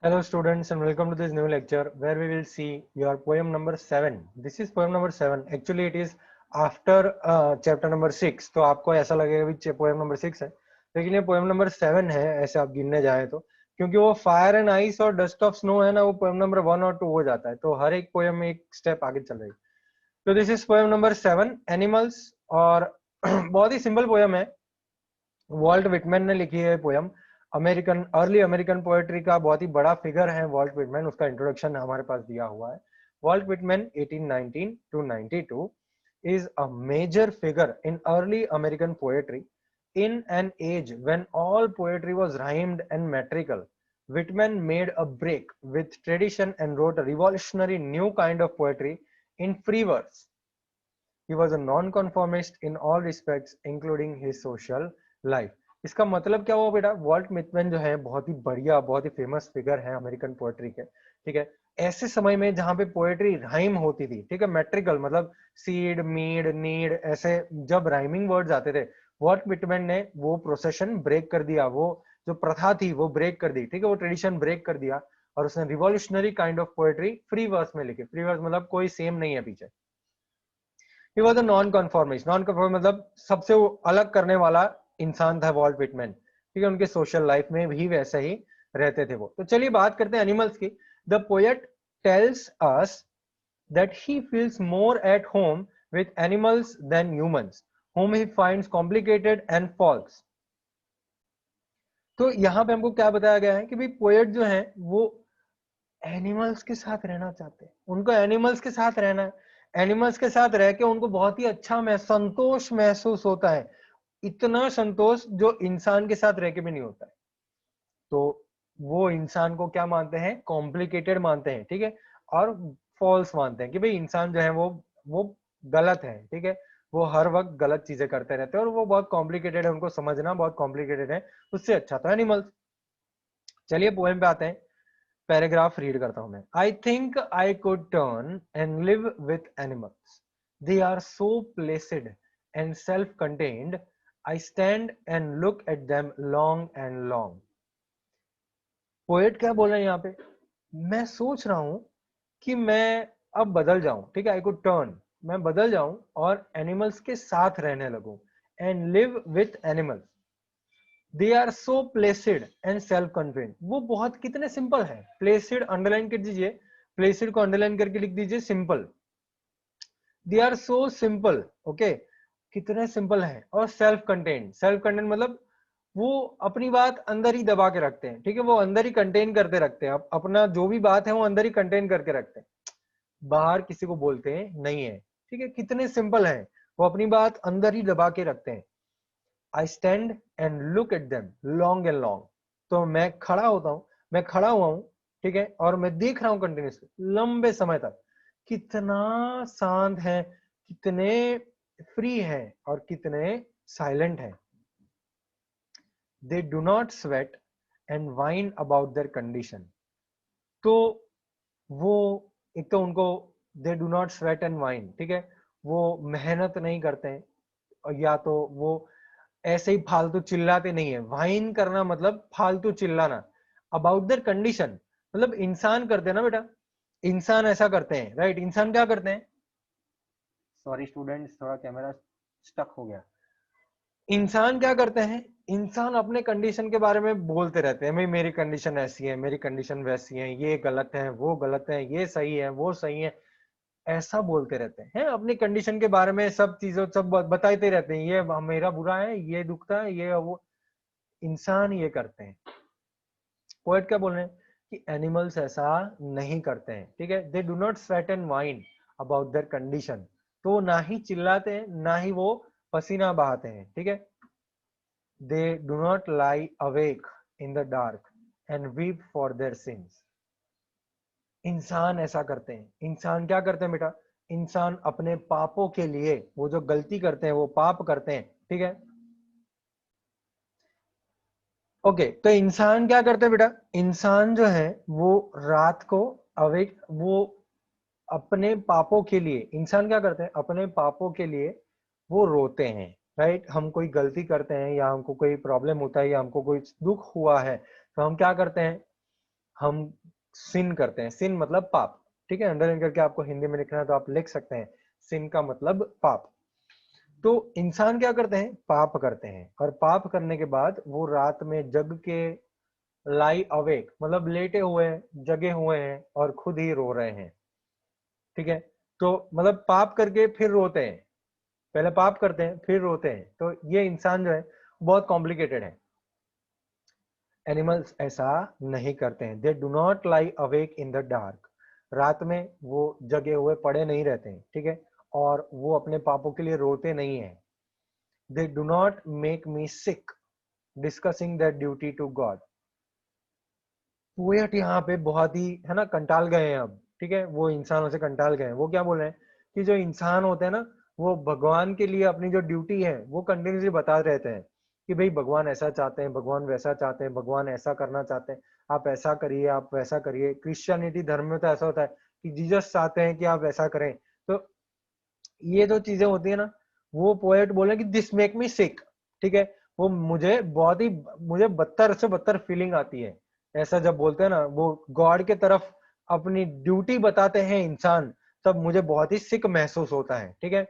Hello students and welcome to this new lecture where we will see your poem number 7. This is poem number 7. Actually it is after chapter number 6. तो आपको ऐसा लगेगा कि poem number 6 है, लेकिन ये poem number 7 है ऐसे आप गिनने जाए तो, क्योंकि वो फायर एंड आइस और डस्ट ऑफ स्नो है ना, वो poem number 1 और 2 हो जाता है, तो हर एक poem में एक स्टेप आगे चल रही है। तो this is poem number 7 animals. और बहुत ही सिंपल poem है। वॉल्ट विटमैन ने लिखी है पोयम। अर्ली अमेरिकन पोएट्री का बहुत ही बड़ा फिगर है वॉल्ट विटमैन, उसका इंट्रोडक्शन हमारे पास दिया हुआ है। Walt Whitman 1819 to 92 is a major figure in early American poetry. In an age when all poetry was rhymed and metrical, Whitman made a break with tradition and wrote a revolutionary new kind of poetry in free verse. He was a non-conformist in all respects, including his social life. इसका मतलब क्या हुआ बेटा? Walt Whitman जो है बहुत ही बढ़िया, बहुत ही फेमस फिगर है अमेरिकन पोएट्री के, ठीक है। ऐसे समय में जहां पे पोएट्री राइम होती थी, ठीक है, मेट्रिकल मतलब सीड, मीड, नीड, ऐसे जब राइमिंग वर्ड्स आते थे, वॉल्ट विटमैन ने वो प्रोसेशन ब्रेक कर दिया, वो जो प्रथा थी वो ब्रेक कर दी, ठीक है, वो ट्रेडिशन ब्रेक कर दिया, और उसने revolutionary kind of poetry free verse में लिखी। फ्री वर्स मतलब कोई सेम नहीं है पीछे। He was a non-conformist. Non-conformist मतलब सबसे वो अलग करने वाला इंसान था वॉल्ट विटमैन, ठीक है। उनके सोशल लाइफ में भी वैसे ही रहते थे वो। तो चलिए बात करते हैं एनिमल्स की। The poet tells us that he feels more at home with animals than humans, whom he finds complicated and false. तो यहाँ पे हमको क्या बताया गया है कि भाई पोएट जो है वो एनिमल्स के साथ रहना चाहते हैं, उनको एनिमल्स के साथ रहना है। एनिमल्स के साथ रह के उनको बहुत ही अच्छा संतोष महसूस होता है, इतना संतोष जो इंसान के साथ रह के भी नहीं होता है। तो वो इंसान को क्या मानते हैं? कॉम्प्लिकेटेड मानते हैं, ठीक है, और फॉल्स मानते हैं कि भाई इंसान जो है वो गलत है, ठीक है, वो हर वक्त गलत चीजें करते रहते हैं और वो बहुत कॉम्प्लिकेटेड है, उनको समझना बहुत कॉम्प्लिकेटेड है, उससे अच्छा तो एनिमल्स। चलिए पोएम पे आते हैं। पैराग्राफ रीड करता हूं मैं। I think I could turn and live with animals, they are so placid and self contained, I stand and look at them long and long. Poet क्या बोल रहे हैं यहाँ पे? मैं सोच रहा हूं कि मैं अब बदल जाऊं, ठीक है, आई कुड टर्न, मैं बदल जाऊं और एनिमल्स के साथ रहने लगूं, and live with animals, they are so placid and self confident. वो बहुत कितने सिंपल है। प्लेसिड अंडरलाइन कर दीजिए, प्लेसिड को अंडरलाइन करके लिख दीजिए simple. They are so simple, okay, कितने सिंपल है। और सेल्फ कंटेंट, सेल्फ कंटेंट मतलब वो अपनी बात अंदर ही दबा के रखते हैं, ठीक है, वो अंदर ही कंटेन करते रखते हैं, अपना जो भी बात है वो अंदर ही कंटेन करके रखते हैं, बाहर किसी को बोलते हैं नहीं है, ठीक है। कितने सिंपल है, वो अपनी बात अंदर ही दबा के रखते हैं। आई stand and look at them long and long, तो मैं खड़ा होता हूं, मैं खड़ा हुआ हूं, ठीक है, और मैं देख रहा हूं कंटिन्यूसली लंबे समय तक। कितना शांत है, कितने फ्री है और कितने साइलेंट है। They do not sweat and wine about their condition. तो वो एक तो उनको दे do not sweat and wine, ठीक है, वो मेहनत नहीं करते हैं, या तो वो ऐसे ही फालतू चिल्लाते नहीं है। वाइन करना मतलब फालतू चिल्लाना। अबाउट देयर कंडीशन मतलब इंसान करते हैं ना बेटा, इंसान ऐसा करते हैं, राइट। इंसान क्या करते हैं? सॉरी स्टूडेंट्स, थोड़ा कैमरा स्टक हो गया। इंसान क्या करते हैं? इंसान अपने कंडीशन के बारे में बोलते रहते हैं, भाई मेरी कंडीशन ऐसी है, मेरी कंडीशन वैसी है, ये गलत है, वो गलत है, ये सही है, वो सही है, ऐसा बोलते रहते हैं अपनी कंडीशन के बारे में। सब चीजों सब बताते रहते हैं, ये मेरा बुरा है, ये दुखता है, ये वो। इंसान ये करते हैं। पोएट क्या बोल रहे हैं कि एनिमल्स ऐसा नहीं करते हैं, ठीक है। They do not sweat and wine about their condition, तो ना ही चिल्लाते हैं, ना ही वो पसीना बहाते हैं, ठीक है। They do not lie awake in the dark and weep for their since. इंसान ऐसा करते हैं। इंसान क्या करते हैं बेटा? इंसान अपने पापों के लिए, वो जो गलती करते हैं, वो पाप करते हैं, ठीक है। ओके, तो इंसान क्या करते हैं बेटा? इंसान जो है वो रात को अवेक, वो अपने पापों के लिए, इंसान क्या करते हैं? अपने पापों के लिए वो रोते हैं, राइट। हम कोई गलती करते हैं या हमको कोई प्रॉब्लम होता है या हमको कोई दुख हुआ है, तो हम क्या करते हैं? हम सिन करते हैं, सिन मतलब पाप, ठीक है, अंडरलाइन करके आपको हिंदी में लिखना है तो आप लिख सकते हैं, सिन का मतलब पाप। तो इंसान क्या करते हैं, पाप करते हैं, और पाप करने के बाद वो रात में जग के, लाई अवेक मतलब लेटे हुए हैं, जगे हुए हैं और खुद ही रो रहे हैं, ठीक है। तो मतलब पाप करके फिर रोते हैं, पहले पाप करते हैं फिर रोते हैं, तो ये इंसान जो है बहुत कॉम्प्लिकेटेड है। एनिमल्स ऐसा नहीं करते हैं, they do not lie awake in the dark, रात में वो जगे हुए पड़े नहीं रहते हैं, ठीक है, और वो अपने पापों के लिए रोते नहीं है। They do not make me sick discussing that duty to God. Poet यहाँ पे बहुत ही है ना कंटाल गए हैं अब, ठीक है, वो इंसानों से कंटाल गए हैं। वो क्या बोल रहे हैं कि जो इंसान होते हैं ना, वो भगवान के लिए अपनी जो ड्यूटी है वो कंटिन्यूसली बता रहते हैं कि भाई भगवान ऐसा चाहते हैं, भगवान वैसा चाहते हैं, भगवान ऐसा करना चाहते हैं, आप ऐसा करिए, आप वैसा करिए। क्रिश्चियनिटी धर्म में तो ऐसा होता है कि जीसस चाहते हैं कि आप ऐसा करें। तो ये जो चीजें होती है ना, वो पोएट बोले कि दिस मेक मी सिक, ठीक है, वो मुझे बहुत ही, मुझे बदतर से बदतर फीलिंग आती है, ऐसा जब बोलते हैं ना, वो गॉड के तरफ अपनी ड्यूटी बताते हैं इंसान, तब मुझे बहुत ही सिक महसूस होता है, ठीक है।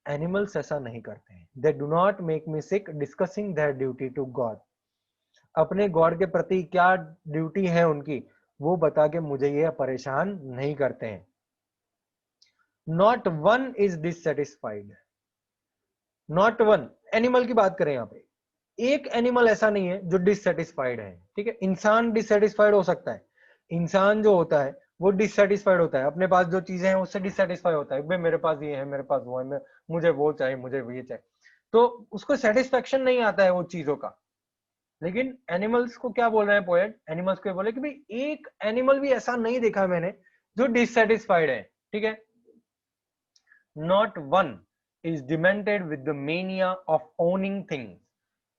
एनिमल्स ऐसा नहीं करते हैं, they do not make me sick discussing their duty to God, अपने गॉड के प्रति क्या ड्यूटी है उनकी, वो बता के मुझे ये परेशान नहीं करते हैं। Not one is dissatisfied, not one, animal की बात करें यहाँ पे, एक एनिमल ऐसा नहीं है जो डिससेटिस्फाइड है, ठीक है। इंसान डिससेटिस्फाइड हो सकता है, इंसान जो होता है वो डिससेटिस्फाइड होता है, अपने पास जो चीजें हैं उससे डिससेटिस्फाई होता है, भाई मेरे पास ये है, मेरे पास वो है, मुझे वो चाहिए, मुझे ये चाहिए, तो उसको सेटिस्फेक्शन नहीं आता है वो चीजों का। लेकिन एनिमल्स को क्या बोल रहे हैं पोएट, एनिमल्स को बोले कि भाई एक एनिमल भी ऐसा नहीं देखा मैंने जो डिससेटिस्फाइड है, ठीक है। Not one is demented with the mania of owning things,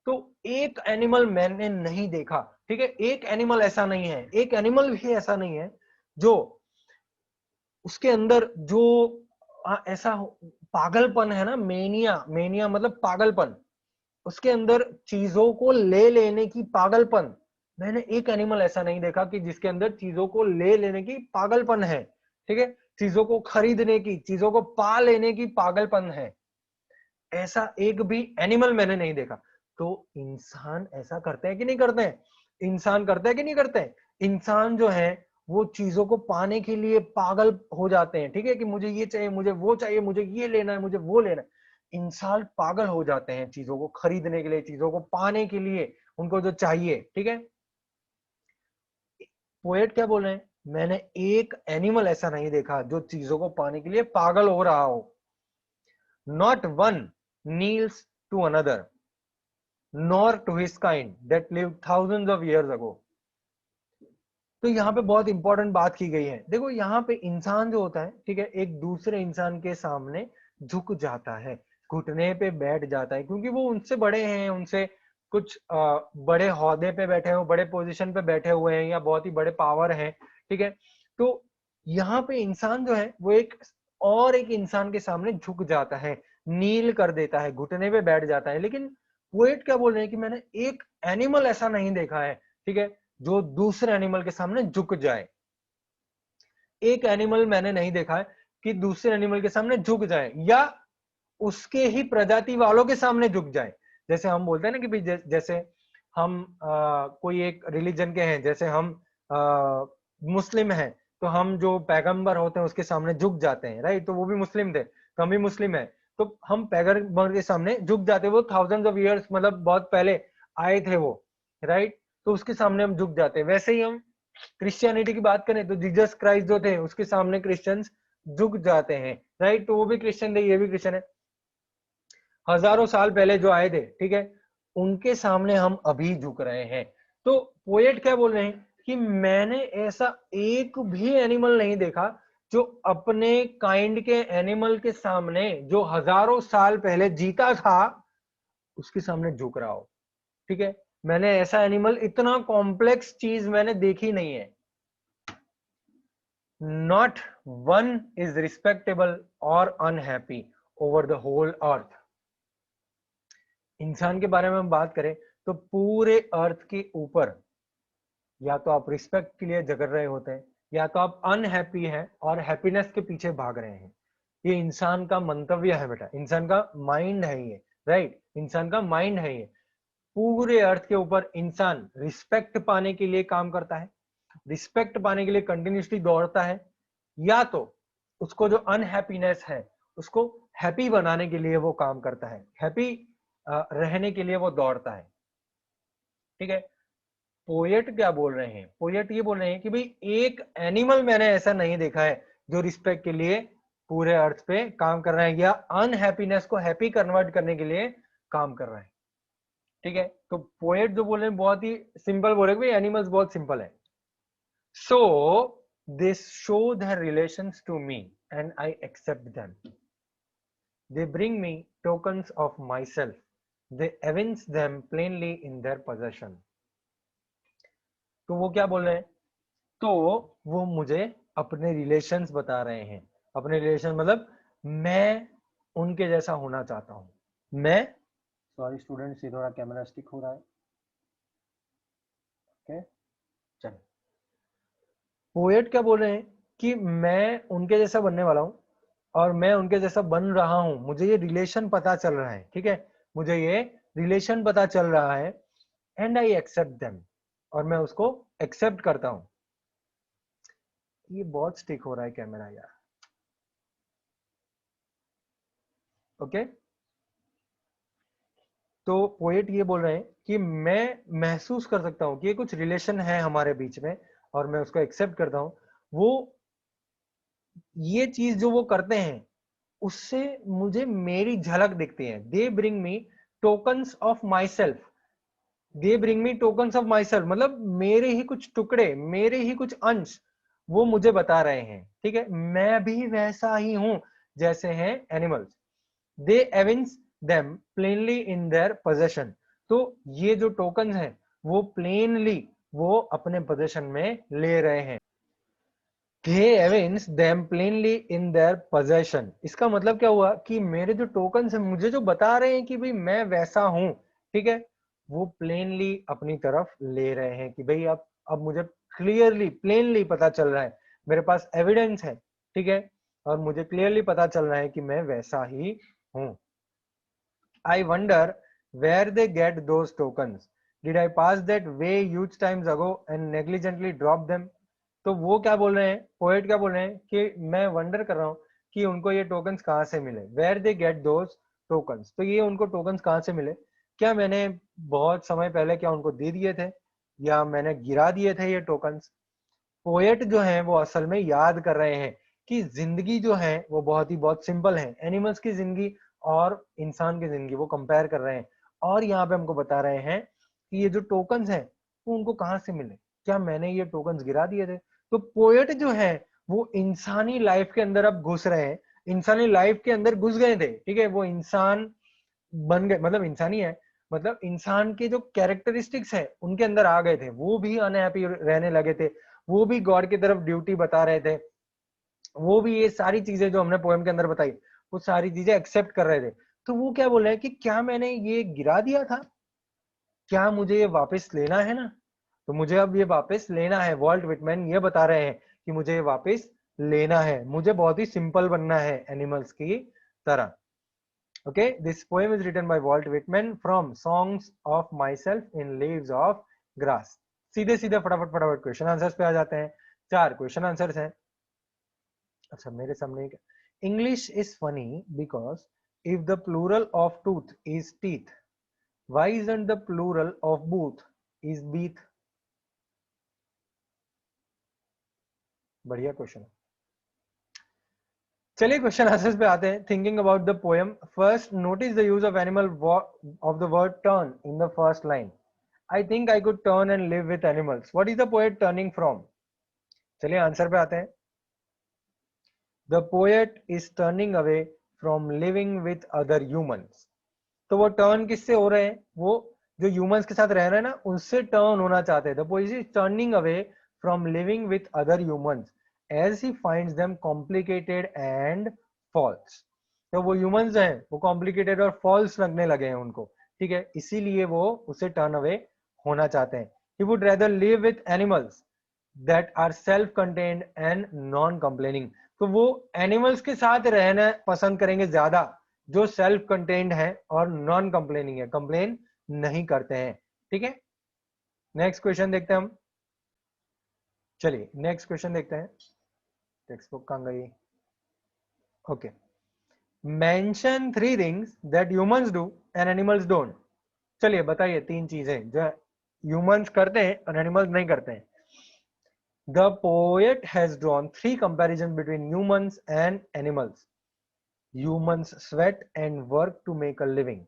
तो एक एनिमल मैंने नहीं देखा, ठीक है, एक एनिमल ऐसा नहीं है, एक एनिमल भी ऐसा नहीं है जो उसके अंदर जो ऐसा पागलपन है ना, मेनिया, मेनिया मतलब पागलपन, उसके अंदर चीजों को ले लेने की पागलपन, मैंने एक एनिमल ऐसा नहीं देखा कि जिसके अंदर चीजों को ले लेने की पागलपन है, ठीक है, चीजों को खरीदने की, चीजों को पा लेने की पागलपन है, ऐसा एक भी एनिमल मैंने नहीं देखा। तो इंसान ऐसा करते हैं कि नहीं करते हैं, इंसान करते हैं कि नहीं करते हैं, इंसान जो है वो चीजों को पाने के लिए पागल हो जाते हैं, ठीक है, कि मुझे ये चाहिए, मुझे वो चाहिए, मुझे ये लेना है, मुझे वो लेना है, इंसान पागल हो जाते हैं चीजों को खरीदने के लिए, चीजों को पाने के लिए, उनको जो चाहिए, ठीक है। पोएट क्या बोल रहे हैं, मैंने एक एनिमल ऐसा नहीं देखा जो चीजों को पाने के लिए पागल हो रहा हो। Not one kneels to another nor to his kind that lived thousands of years ago। तो यहाँ पे बहुत इंपॉर्टेंट बात की गई है, देखो यहाँ पे इंसान जो होता है, ठीक है, एक दूसरे इंसान के सामने झुक जाता है, घुटने पे बैठ जाता है, क्योंकि वो उनसे बड़े हैं, उनसे कुछ बड़े ओहदे पे बैठे हो, बड़े पोजीशन पे बैठे हुए हैं, या बहुत ही बड़े पावर हैं, ठीक है। तो यहाँ पे इंसान जो है वो एक और एक इंसान के सामने झुक जाता है, नील कर देता है, घुटने पे बैठ जाता है। लेकिन पोएट क्या बोल रहे हैं कि मैंने एक एनिमल ऐसा नहीं देखा है, ठीक है, जो दूसरे एनिमल के सामने झुक जाए। एक एनिमल मैंने नहीं देखा है कि दूसरे एनिमल के सामने झुक जाए या उसके ही प्रजाति वालों के सामने झुक जाए। जैसे हम बोलते हैं ना कि भाई जैसे हम कोई एक रिलीजन के हैं, जैसे हम मुस्लिम हैं, तो हम जो पैगंबर होते हैं उसके सामने झुक जाते हैं, राइट, तो वो भी मुस्लिम थे तो हम भी मुस्लिम हैं, तो हम पैगंबर के सामने झुक जाते हैं, वो थाउजेंड्स ऑफ इयर्स मतलब बहुत पहले आए थे वो, राइट, तो उसके सामने हम झुक जाते हैं। वैसे ही हम क्रिश्चियनिटी की बात करें तो जीसस क्राइस्ट जो थे उसके सामने क्रिश्चियंस झुक जाते हैं, राइट, तो वो भी क्रिश्चियन थे, ये भी क्रिश्चियन है, हजारों साल पहले जो आए थे, ठीक है, उनके सामने हम अभी झुक रहे हैं। तो पोएट क्या बोल रहे हैं कि मैंने ऐसा एक भी एनिमल नहीं देखा जो अपने काइंड के एनिमल के सामने, जो हजारों साल पहले जीता था, उसके सामने झुक रहा हो, ठीक है। मैंने ऐसा एनिमल, इतना कॉम्प्लेक्स चीज मैंने देखी नहीं है। Not one is respectable or unhappy over the whole earth. इंसान के बारे में हम बात करें तो पूरे अर्थ के ऊपर या तो आप रिस्पेक्ट के लिए झगड़ रहे होते हैं, या तो आप अनहैप्पी हैं और हैप्पीनेस के पीछे भाग रहे हैं। ये इंसान का मंतव्य है बेटा, इंसान का माइंड है ये, राइट, इंसान का माइंड है ये। पूरे अर्थ के ऊपर इंसान रिस्पेक्ट पाने के लिए काम करता है, रिस्पेक्ट पाने के लिए कंटिन्यूसली दौड़ता है, या तो उसको जो अनहैप्पीनेस है उसको हैप्पी बनाने के लिए वो काम करता है, हैप्पी रहने के लिए वो दौड़ता है। ठीक है, पोएट क्या बोल रहे हैं, पोएट ये बोल रहे हैं कि भाई एक एनिमल मैंने ऐसा नहीं देखा है जो रिस्पेक्ट के लिए पूरे अर्थ पे काम कर रहा है या अनहैप्पीनेस को हैप्पी कन्वर्ट करने के लिए काम कर रहा है। ठीक है, तो पोएट जो बोल रहे हैं बहुत ही सिंपल बोल रहे हैं, भाई एनिमल्स बहुत सिंपल है। So this show their relations to me and I accept them, they bring me tokens of myself, they evince them plainly in their possession. तो वो क्या बोल रहे हैं, तो वो मुझे अपने रिलेशंस बता रहे हैं। अपने रिलेशन मतलब मैं उनके जैसा होना चाहता हूं। मैं, सॉरी स्टूडेंट्स, ये थोड़ा कैमरा स्टिक हो रहा है। ओके, चलो, पोएट क्या बोल रहे हैं कि मैं उनके जैसा बनने वाला हूं और मैं उनके जैसा बन रहा हूं, मुझे ये रिलेशन पता चल रहा है। ठीक है, मुझे ये रिलेशन पता चल रहा है, एंड आई एक्सेप्ट देम, और मैं उसको एक्सेप्ट करता हूं। ये बहुत स्टिक हो रहा है कैमरा यार। ओके, तो पोएट ये बोल रहे हैं कि मैं महसूस कर सकता हूं कि ये कुछ रिलेशन है हमारे बीच में और मैं उसको एक्सेप्ट करता हूं। वो ये चीज जो वो करते हैं उससे मुझे मेरी झलक दिखती है। दे bring me tokens of myself, they bring me tokens of my self मतलब मेरे ही कुछ टुकड़े, मेरे ही कुछ अंश वो मुझे बता रहे हैं। ठीक है, मैं भी वैसा ही हूं जैसे हैं animals. They evince them plainly in their possession, तो ये जो टोकन है वो प्लेनली वो अपने पोजेशन में ले रहे हैं। They evince them plainly in their possession, इसका मतलब क्या हुआ कि मेरे जो टोकन है मुझे जो बता रहे हैं कि भाई मैं वैसा हूं, ठीक है, वो प्लेनली अपनी तरफ ले रहे हैं कि भाई अब मुझे क्लियरली प्लेनली पता चल रहा है, मेरे पास एविडेंस है। ठीक है, और मुझे क्लियरली पता चल रहा है कि मैं वैसा ही हूं। I wonder where they get those tokens. Did I pass that way huge times ago and negligently drop them? तो वो क्या बोल रहे हैं, पोएट क्या बोल रहे हैं कि मैं वंडर कर रहा हूँ कि उनको ये टोकन्स कहाँ से मिले। Where they get those tokens, तो ये उनको टोकन्स कहाँ से मिले, क्या मैंने बहुत समय पहले क्या उनको दे दिए थे या मैंने गिरा दिए थे ये टोकन्स। पोएट जो है वो असल में याद कर रहे हैं कि जिंदगी जो है वो बहुत सिंपल है। एनिमल्स की जिंदगी और इंसान की जिंदगी वो कंपेयर कर रहे हैं और यहाँ पे हमको बता रहे हैं कि ये जो टोकन्स हैं वो उनको कहाँ से मिले, क्या मैंने ये टोकन्स गिरा दिए थे। तो पोएट जो है वो इंसानी लाइफ के अंदर अब घुस रहे हैं, इंसानी लाइफ के अंदर घुस गए थे। ठीक है, वो इंसान बन गए, मतलब इंसानी है, मतलब इंसान के जो कैरेक्टरिस्टिक्स है उनके अंदर आ गए थे। वो भी अनहैप्पी रहने लगे थे, वो भी गॉड की तरफ ड्यूटी बता रहे थे, वो भी ये सारी चीजें जो हमने पोएम के अंदर बताई वो सारी चीजें एक्सेप्ट कर रहे थे। तो वो क्या बोल रहे हैं कि क्या मैंने ये गिरा दिया था, क्या मुझे ये वापस लेना है ना, तो मुझे अब ये वापस लेना है। वॉल्ट विटमैन ये बता रहे हैं कि मुझे ये वापस लेना है, मुझे बहुत ही सिंपल बनना है एनिमल्स की तरह। Okay, this poem is written by Walt Whitman from Songs of Myself in Leaves of Grass. सीधे सीधे फटाफट फटाफट क्वेश्चन आंसर्स पे आ जाते हैं। 4 क्वेश्चन आंसर्स हैं। अच्छा, मेरे सामने एक English is funny because if the plural of tooth is teeth, why isn't the plural of booth is beeth. बढ़िया क्वेश्चन है। चलिए क्वेश्चन आंसर्स पे आते हैं। Thinking about the poem, first notice the use of animal of the word turn in the first line. I think I could turn and live with animals. What is the poet turning from? चलिए answer पे आते हैं। The poet is turning away from living with other humans. तो वो turn किससे हो रहे हैं, वो जो ह्यूमंस के साथ रह रहे हैं ना उनसे टर्न होना चाहते हैं। The poet is turning away from living with other humans as he finds them complicated and false. तो वो ह्यूमंस हैं वो कॉम्प्लिकेटेड और फॉल्स लगने लगे हैं उनको। ठीक है, इसीलिए वो उसे टर्न अवे होना चाहते हैं। he would rather live with animals that are self contained and non complaining. तो वो एनिमल्स के साथ रहना पसंद करेंगे ज्यादा जो सेल्फ कंटेन्ड है और नॉन कंप्लेनिंग है, कंप्लेन नहीं करते हैं। ठीक है, नेक्स्ट क्वेश्चन देखते हैं हम। चलिए नेक्स्ट क्वेश्चन देखते हैं। टेक्स्ट बुक कहां गई? Okay, mention 3 things that humans do and animals don't. चलिए बताइए 3 चीजें जो ह्यूमंस करते हैं और एनिमल्स नहीं करते हैं। The poet has drawn 3 comparisons between humans and animals. Humans sweat and work to make a living,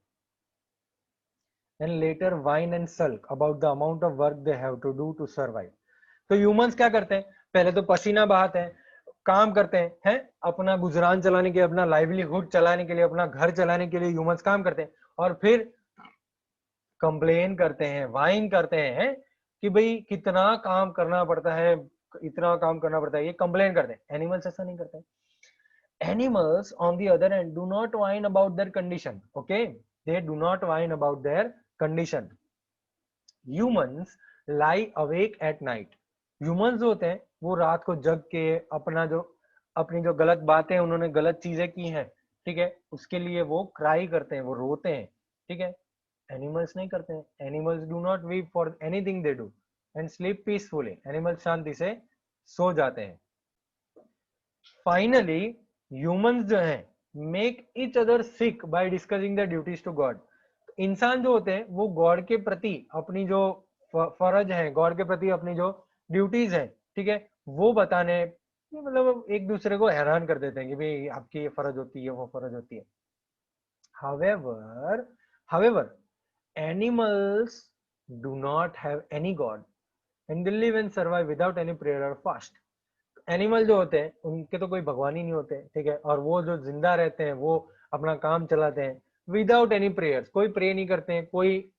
and later whine and sulk about the amount of work they have to do to survive. तो humans क्या करते हैं? पहले तो पसीना बहाते हैं, काम करते हैं अपना गुजरान चलाने के लिए, अपना लाइवलीहुड चलाने के लिए, अपना घर चलाने के लिए ह्यूमंस काम करते हैं और फिर कंप्लेन करते हैं, वाइन करते हैं कि भाई कितना काम करना पड़ता है, इतना काम करना पड़ता है, ये कंप्लेन करते हैं। एनिमल्स ऐसा नहीं करते। Animals, on the other hand, do not whine about their condition. Okay, they do not whine about their condition. Humans lie awake at night. Humans जो होते हैं वो रात को जग के अपनी जो गलत बातें उन्होंने गलत चीजें की हैं, ठीक है, उसके लिए वो क्राई करते हैं, वो रोते हैं। ठीक है, एनिमल्स नहीं करते हैं। Animals do not weep for anything they do and sleep peacefully. Animals शांति से सो जाते हैं। फाइनली ह्यूमंस जो हैं make each other sick by discussing the duties to God. इंसान जो होते हैं वो गॉड के प्रति अपनी जो फर्ज है, गॉड के प्रति अपनी जो ड्यूटीज है, ठीक है, वो बताने मतलब एक दूसरे को हैरान कर देते हैं कि भाई आपकी ये फर्ज होती है, वो फर्ज होती है। however animals do not have any god and they live and survive without any prayer or fast. Animal जो होते हैं उनके तो कोई भगवान ही नहीं होते, ठीक है, और वो जो जिंदा रहते हैं वो अपना काम चलाते हैं विदाउट एनी प्रेयर्स, कोई प्रे नहीं करते हैं, कोई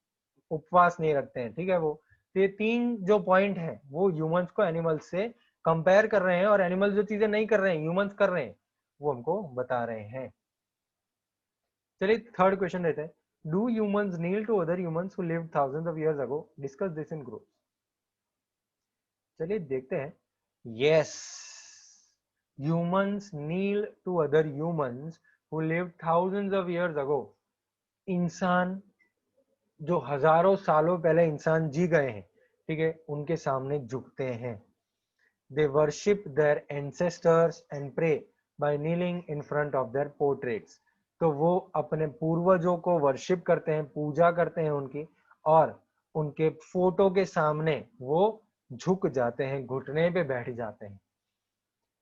उपवास नहीं रखते हैं। ठीक है, वो तो ये 3 जो पॉइंट है वो ह्यूमंस को एनिमल्स से कंपेयर कर रहे हैं और एनिमल्स जो चीजें नहीं कर रहे हैं ह्यूमंस कर रहे हैं वो हमको बता रहे हैं। चलिए थर्ड क्वेश्चन देते हैं। Do humans kneel to other humans who lived thousands of years ago? Discuss this in group. चलिए देखते हैं। Yes, humans kneel to other humans who lived thousands of years ago. इंसान जो हजारों सालों पहले इंसान जी गए हैं, ठीक है, उनके सामने झुकते हैं। They worship their ancestors and pray by kneeling in front of their portraits. तो वो अपने पूर्वजों को वर्शिप करते हैं, पूजा करते हैं उनकी, और उनके फोटो के सामने वो झुक जाते हैं, घुटने पे बैठ जाते हैं।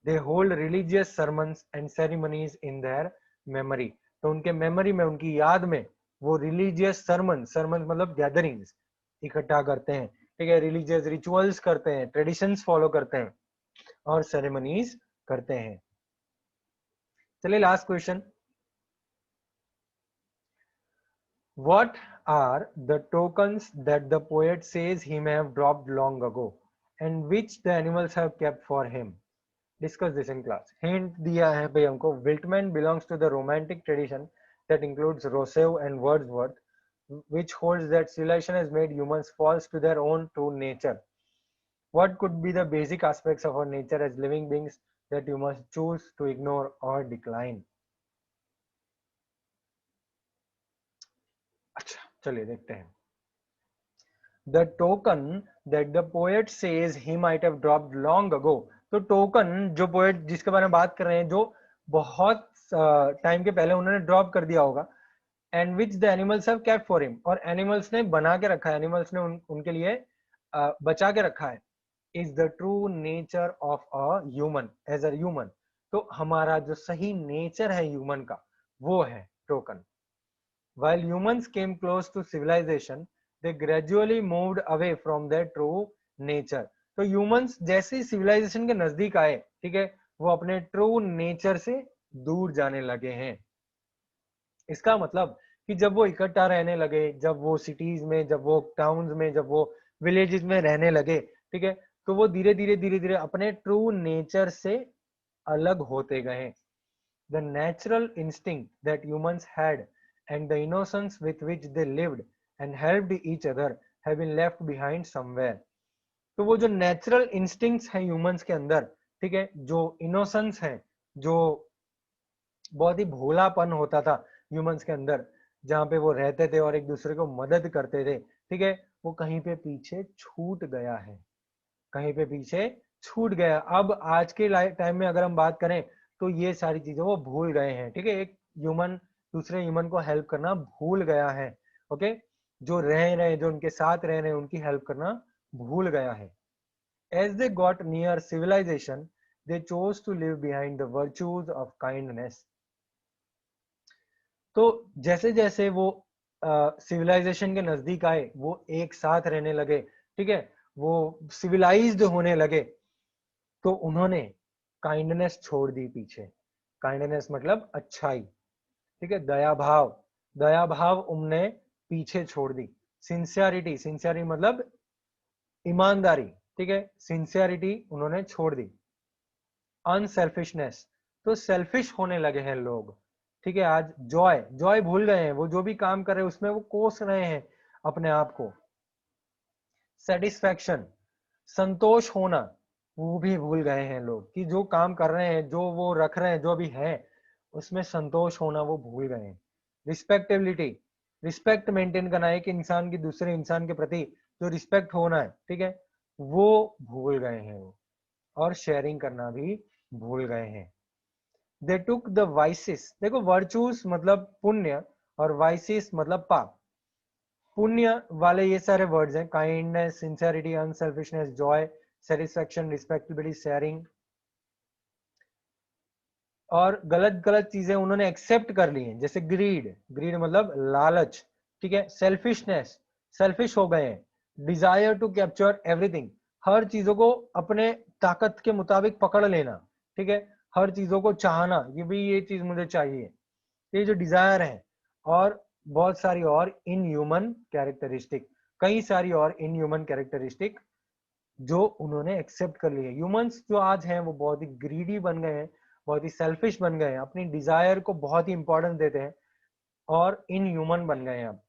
They hold religious sermons and ceremonies in their memory. तो उनके मेमोरी में, उनकी याद में वो रिलीजियस सरमन मतलब गैदरिंग्स इकट्ठा करते हैं, ठीक है, रिलीजियस रिचुअल्स करते हैं, ट्रेडिशंस फॉलो करते हैं और सेरेमनीज करते हैं। चलिए last question. What are the tokens that the poet says he may have dropped long ago and which the animals have kept for him? Discuss this in class. Hint दिया है भाई हमको। Whitman belongs to the romantic tradition that includes Rousseau and Wordsworth, which holds that civilization has made humans false to their own true nature. What could be the basic aspects of our nature as living beings that you must choose to ignore or decline? अच्छा चलिए देखते हैं। The token that the poet says he might have dropped long ago. तो token जो poet जिसके बारे में बात कर रहे हैं, जो बहुत टाइम के पहले उन्होंने ड्रॉप कर दिया होगा, and which the animals have kept for him, और एनिमल्स ने बना के रखा है, एनिमल्स ने उनके लिए बचा के रखा है, is the true nature of a human as a human. तो हमारा जो सही नेचर है ह्यूमन का वो है token. While humans came close to civilization, they gradually moved away from their true nature. तो humans जैसे ही civilization के नजदीक आए, ठीक है, वो अपने true nature से दूर जाने लगे हैं। इसका मतलब कि जब वो इकट्ठा रहने लगे, जब वो cities में, जब वो towns में, जब वो villages में रहने लगे, ठीक है, तो वो धीरे धीरे अपने true nature से अलग होते गए। The natural instinct that humans had and the innocence with which they lived and helped each other have been left behind somewhere. तो वो जो नेचुरल इंस्टिंक्ट्स हैं ह्यूमंस के अंदर, ठीक है, जो इनोसेंस है, जो बहुत ही भोलापन होता था ह्यूमंस के अंदर, जहाँ पे वो रहते थे और एक दूसरे को मदद करते थे, ठीक है, वो कहीं पे पीछे छूट गया है, कहीं पे पीछे छूट गया। अब आज के टाइम में अगर हम बात करें तो ये सारी चीजें वो भूल गए हैं, ठीक है, एक ह्यूमन दूसरे ह्यूमन को हेल्प करना भूल गया है। ओके, जो रह रहे हैं, जो उनके साथ रह रहे हैं, उनकी हेल्प करना भूल गया है। As they got near civilization, they chose to live behind the virtues of kindness. तो जैसे जैसे वो सिविलाइजेशन के नजदीक आए, वो एक साथ रहने लगे, ठीक है, वो सिविलाइज्ड होने लगे, तो उन्होंने काइंडनेस छोड़ दी पीछे। काइंडनेस मतलब अच्छाई, ठीक है, दया भाव, दया भाव उनने पीछे छोड़ दी। सिंसियरिटी, सिंसियरिटी मतलब ईमानदारी, ठीक है, सिंसियरिटी उन्होंने छोड़ दी। अनसेल्फिशनेस, तो सेल्फिश होने लगे हैं लोग, ठीक है। आज जॉय, जॉय भूल गए हैं, वो जो भी काम कर रहे हैं उसमें वो कोस रहे हैं अपने आप को। सेटिस्फैक्शन, संतोष होना, वो भी भूल गए हैं लोग, कि जो काम कर रहे हैं, जो वो रख रहे हैं, जो भी है उसमें संतोष होना वो भूल गए हैं। रिस्पेक्टेबिलिटी, रिस्पेक्ट मेंटेन करना, एक इंसान की दूसरे इंसान के प्रति जो रिस्पेक्ट होना है, ठीक है, वो भूल गए हैं वो। और शेयरिंग करना भी भूल गए हैं। दे टुक द वाइसेस, देखो वर्चूस मतलब पुण्य और वाइसेस मतलब पाप। पुण्य वाले ये सारे वर्ड्स हैं, kindness, sincerity, unselfishness, Joy, satisfaction, respectability, sharing. और गलत गलत चीजें उन्होंने एक्सेप्ट कर ली हैं, जैसे ग्रीड, ग्रीड मतलब लालच, ठीक है, सेल्फिशनेस, सेल्फिश हो गए हैं। डिजायर टू कैप्चर एवरीथिंग, हर चीजों को अपने ताकत के मुताबिक पकड़ लेना, ठीक है, हर चीजों को चाहना कि भाई ये चीज मुझे चाहिए, ये जो डिजायर है। और बहुत सारी और इन ह्यूमन कैरेक्टरिस्टिक, कई सारी और इन ह्यूमन कैरेक्टरिस्टिक जो उन्होंने एक्सेप्ट कर ली है। ह्यूमंस जो आज हैं वो बहुत ही ग्रीडी बन गए हैं, बहुत ही सेल्फिश बन गए हैं, अपनी डिजायर को बहुत ही इंपॉर्टेंस देते हैं और इन ह्यूमन बन गए हैं। अब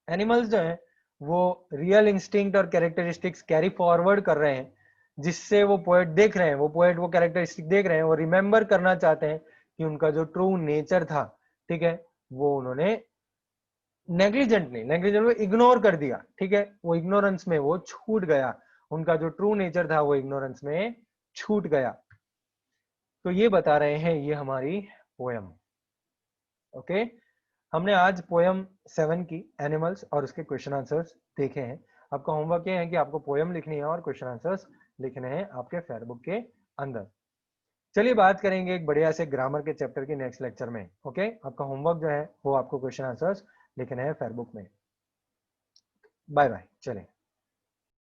एनिमल्स जो हैं वो रियल इंस्टिंक्ट और कैरेक्टरिस्टिक्स कैरी फॉरवर्ड कर रहे हैं, जिससे वो पोएट देख रहे हैं, वो पोएट वो कैरेक्टरिस्टिक देख रहे हैं, वो रिमेंबर करना चाहते हैं कि उनका जो ट्रू नेचर था, ठीक है, वो उन्होंने नेग्लिजेंटली, नेग्लिजेंटली इग्नोर कर दिया, ठीक है, वो इग्नोरेंस में वो छूट गया, उनका जो ट्रू नेचर था वो इग्नोरेंस में छूट गया। तो ये बता रहे हैं ये हमारी पोयम। ओके, हमने आज पोयम 7 की एनिमल्स और उसके क्वेश्चन आंसर्स देखे हैं। आपका होमवर्क ये है कि आपको पोयम लिखनी है और क्वेश्चन आंसर्स लिखने हैं आपके फेयरबुक के अंदर। चलिए बात करेंगे एक बढ़िया से ग्रामर के चैप्टर की नेक्स्ट लेक्चर में। ओके, आपका होमवर्क जो है वो आपको क्वेश्चन आंसर्स लिखने हैं फेयरबुक में। बाय बाय, चलें।